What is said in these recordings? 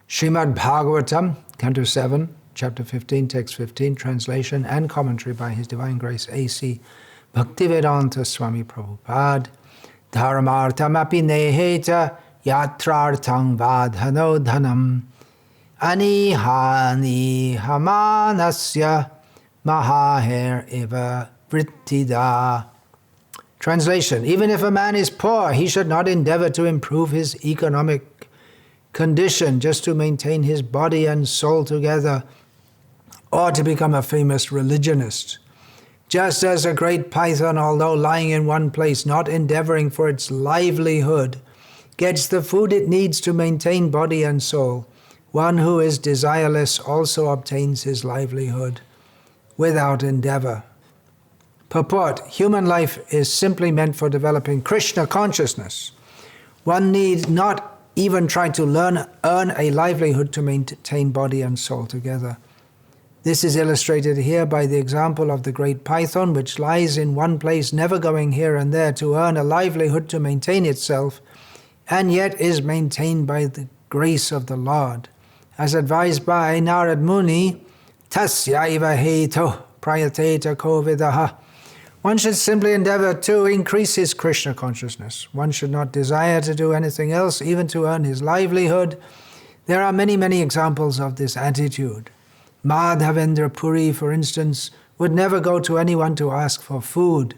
Srimad-Bhagavatam, Canto 7, Chapter 15, Text 15, translation and commentary by His Divine Grace A.C. Bhaktivedanta Swami Prabhupada. Dharmarthamapi neheta yatrarthang vadhano dhanam anihani hamanasya mahaher eva vrittida. Translation: even if a man is poor, he should not endeavor to improve his economic condition just to maintain his body and soul together, or to become a famous religionist. Just as a great python, although lying in one place, not endeavoring for its livelihood, gets the food it needs to maintain body and soul, one who is desireless also obtains his livelihood without endeavor. Purport: human life is simply meant for developing Krishna consciousness. One need not even try to earn a livelihood to maintain body and soul together. This is illustrated here by the example of the great python, which lies in one place, never going here and there to earn a livelihood to maintain itself, and yet is maintained by the grace of the Lord. As advised by Narad Muni, tasya iva heto prayateta kovidaha. One should simply endeavor to increase his Krishna consciousness. One should not desire to do anything else, even to earn his livelihood. There are many, many examples of this attitude. Madhavendra Puri, for instance, would never go to anyone to ask for food.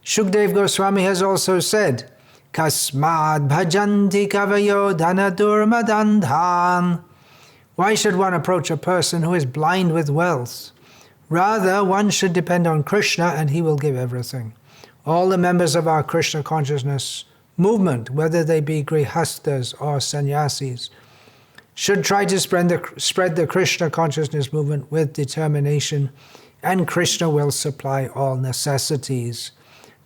Shukdev Goswami has also said, Kasmad bhajanti kavayo dhanadurmadandhan. Why should one approach a person who is blind with wealth? Rather, one should depend on Krishna and he will give everything. All the members of our Krishna consciousness movement, whether they be grihastas or sannyasis, should try to spread the Krishna consciousness movement with determination, and Krishna will supply all necessities.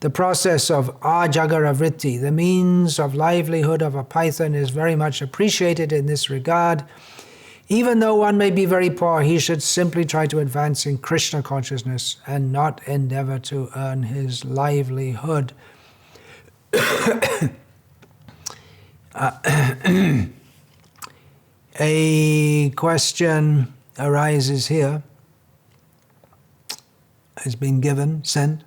The process of ajagaravritti, the means of livelihood of a python, is very much appreciated in this regard. Even though one may be very poor, he should simply try to advance in Krishna consciousness and not endeavor to earn his livelihood. A question arises here, has been sent,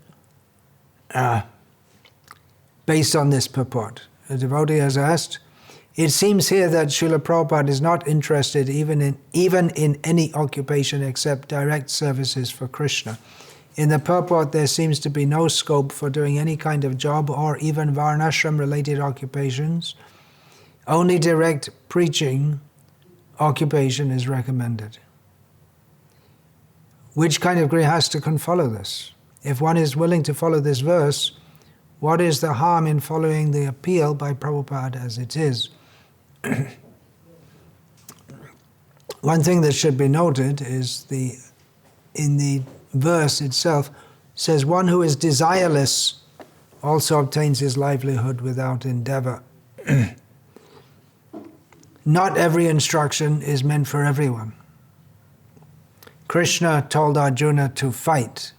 based on this purport. A devotee has asked, it seems here that Srila Prabhupada is not interested even in any occupation except direct services for Krishna. In the purport, there seems to be no scope for doing any kind of job or even varnashram-related occupations. Only direct preaching occupation is recommended. Which kind of grihasta can follow this? If one is willing to follow this verse, what is the harm in following the appeal by Prabhupada as it is? One thing that should be noted is in the verse itself says, one who is desireless also obtains his livelihood without endeavor. Not every instruction is meant for everyone. Krishna told Arjuna to fight.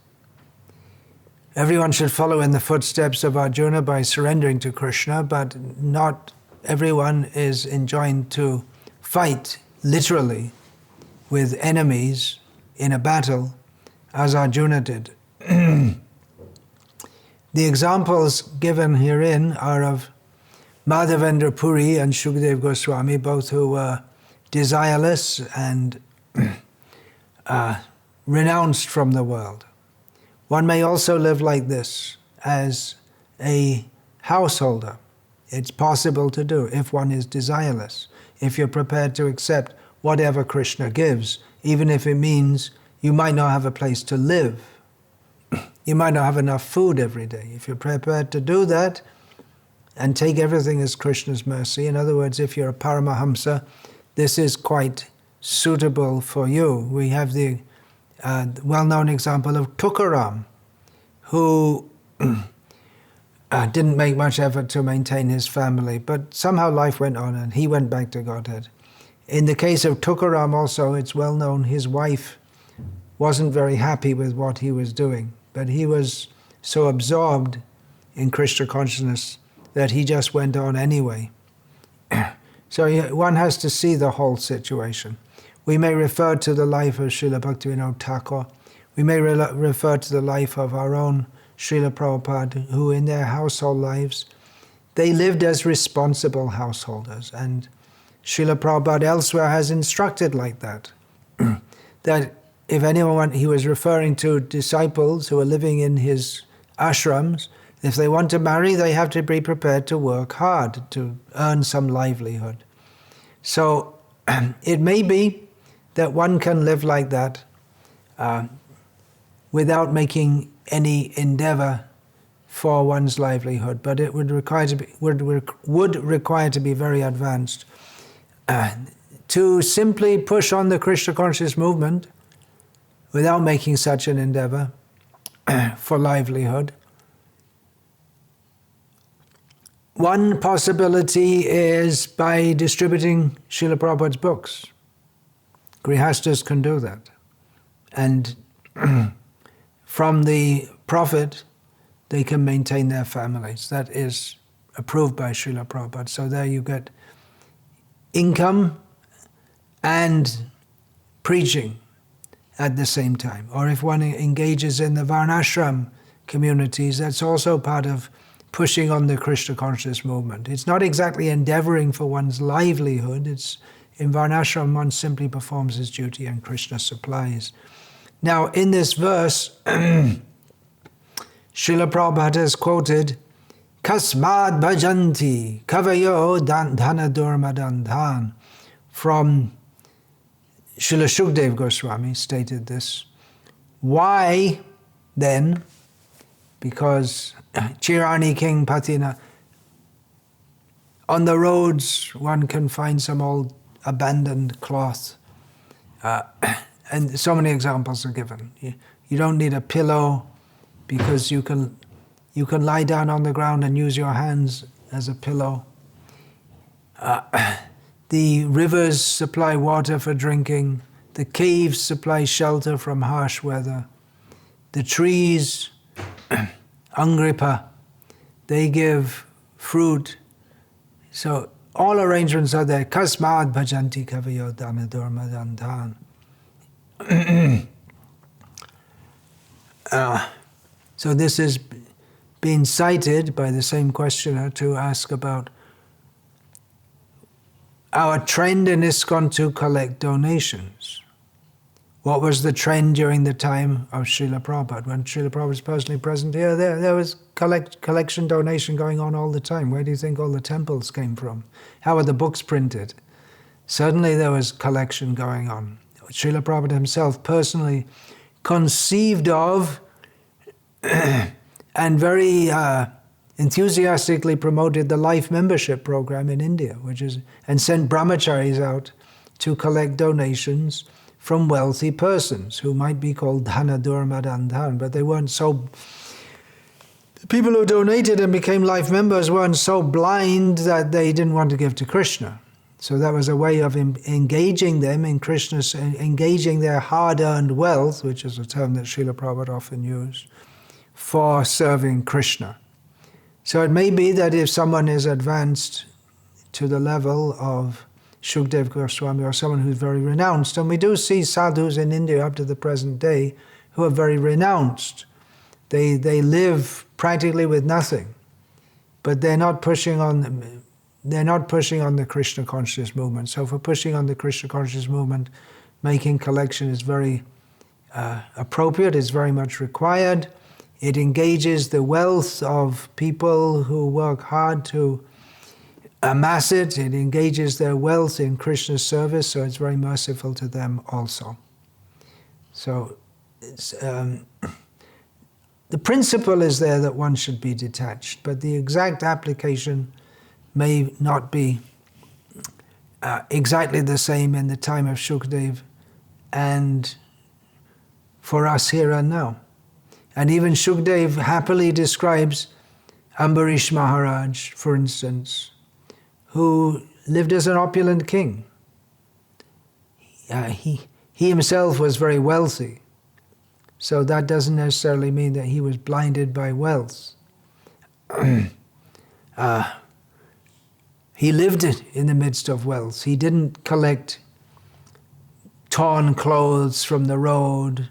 Everyone should follow in the footsteps of Arjuna by surrendering to Krishna, but not everyone is enjoined to fight literally with enemies in a battle, as Arjuna did. The examples given herein are of Madhavendra Puri and Shukdev Goswami, both who were desireless and renounced from the world. One may also live like this as a householder. It's possible to do if one is desireless, if you're prepared to accept whatever Krishna gives, even if it means you might not have a place to live. You might not have enough food every day. If you're prepared to do that and take everything as Krishna's mercy, in other words, if you're a Paramahamsa, this is quite suitable for you. We have the well-known example of Tukaram, who didn't make much effort to maintain his family, but somehow life went on and he went back to Godhead. In the case of Tukaram also, it's well known his wife wasn't very happy with what he was doing, but he was so absorbed in Krishna consciousness that he just went on anyway. So one has to see the whole situation. We may refer to the life of Srila Bhaktivinoda Thakur. We may refer to the life of our own Srila Prabhupada, who in their household lives, they lived as responsible householders. And Srila Prabhupada elsewhere has instructed like that. That if anyone, he was referring to disciples who are living in his ashrams, if they want to marry, they have to be prepared to work hard to earn some livelihood. So it may be that one can live like that without making any endeavor for one's livelihood, but it would require to be, would require to be very advanced. To simply push on the Krishna conscious movement without making such an endeavor for livelihood. One possibility is by distributing Srila Prabhupada's books. Grihastas can do that. And from the profit, they can maintain their families. That is approved by Srila Prabhupada. So there you get income and preaching at the same time. Or if one engages in the Varnashram communities, that's also part of pushing on the Krishna conscious movement. It's not exactly endeavoring for one's livelihood. It's in Varnashram one simply performs his duty and Krishna supplies. Now in this verse, Srila Prabhupada has quoted, Kasmad bhajanti kavayo dhanadurmadandhan. From Srila Shukdev Goswami stated this. Why then? Because Chirani King Patina, on the roads one can find some old abandoned cloth. And so many examples are given. You don't need a pillow because you can lie down on the ground and use your hands as a pillow. The rivers supply water for drinking. The caves supply shelter from harsh weather. The trees, Angripa, they give fruit. So all arrangements are there. Kasmad bhajanti kavayo dhanadurmadandhan. So this is being cited by the same questioner to ask about our trend in ISKCON to collect donations. What was the trend during the time of Srila Prabhupada? When Srila Prabhupada was personally present here, there was collection donation going on all the time. Where do you think all the temples came from? How were the books printed? Certainly there was collection going on. Srila Prabhupada himself personally conceived of and very enthusiastically promoted the life membership program in India, and sent brahmacharis out to collect donations from wealthy persons who might be called dhanadurmadandhan, but they weren't so. The people who donated and became life members weren't so blind that they didn't want to give to Krishna. So that was a way of engaging them in Krishna's, engaging their hard-earned wealth, which is a term that Srila Prabhupada often used, for serving Krishna. So it may be that if someone is advanced to the level of Shukdev Goswami or someone who's very renounced, and we do see sadhus in India up to the present day who are very renounced. They live practically with nothing, but they're not pushing on the Krishna conscious movement. So for pushing on the Krishna conscious movement, making collection is very appropriate, is very much required. It engages the wealth of people who work hard to amass it. It engages their wealth in Krishna's service, so it's very merciful to them also. So it's, the principle is there that one should be detached, but the exact application may not be exactly the same in the time of Shukdev and for us here and now. And even Shukdev happily describes Ambarish Maharaj, for instance, who lived as an opulent king. He himself was very wealthy, so that doesn't necessarily mean that he was blinded by wealth. He lived in the midst of wealth. He didn't collect torn clothes from the road.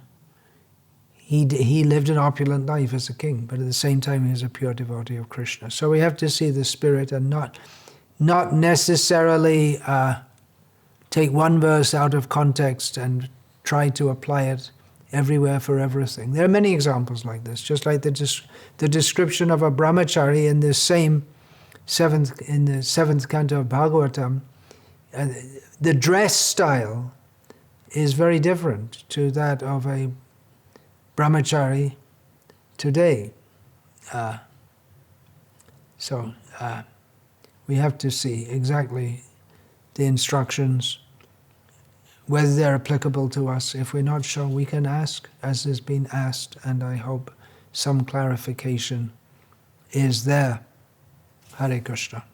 He lived an opulent life as a king, but at the same time he was a pure devotee of Krishna. So we have to see the spirit and not necessarily take one verse out of context and try to apply it everywhere for everything. There are many examples like this, just like the description of a brahmachari in the seventh canto of Bhagavatam. The dress style is very different to that of a brahmachari today. So we have to see exactly the instructions, whether they're applicable to us. If we're not sure, we can ask, as has been asked, and I hope some clarification is there. Hare Krishna.